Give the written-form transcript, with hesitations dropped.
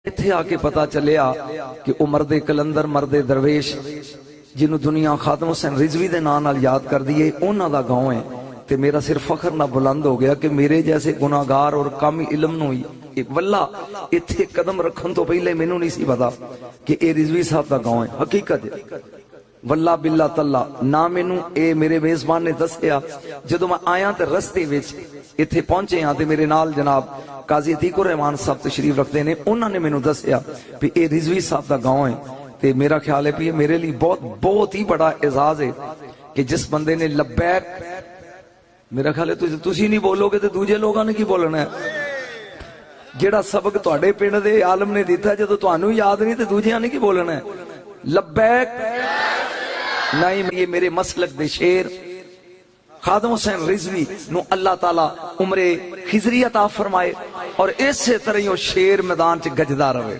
इत्थे आके पता चलिया कि वह मरदे कलंदर मरदे दरवेश जिन्हों दुनिया खादम हुसैन रिजवी के नाम नाल याद कर दी है, उन्हों का गाँव है। तो मेरा सिर फखर ना बुलंद हो गया कि मेरे जैसे गुनाहगार और कम इलम नूं ही वल्ला इत्थे कदम रखन तो पहले मैनू नहीं सी पता कि यह रिजवी साहब का गाँव है। हकीकत वल्ला बिल्ला तल्ला ना मैनू ए मेरे मेजबान ने दसिया। जो मैं आया तो रस्ते इत्थे पहुंचे हाँ तो मेरे नाल जनाब काजी अतीकुर रहमान साहब तशरीफ रखते हैं। उन्होंने मैनू दसिया भी ये रिजवी साहब का गाँव है। तो मेरा ख्याल है भी मेरे लिए बहुत बहुत ही बड़ा एजाज है कि जिस बंदे ने लब्बैक, मेरा ख्याल है तुसी नहीं बोलोगे तो दूजे लोगों ने की बोलना है। जेड़ा सबक तुहाडे पिंड दे आलम ने दिता जो तुहानू याद नहीं तो दूजिया ने की बोलना है। लब्बैक नहीं, ये मेरे मसलक दे शेर खादम हुसैन रिजवी नु अल्लाह ताला उम्रे खिजरी अता फरमाए और इस तरह शेर मैदान च गजदा रहे।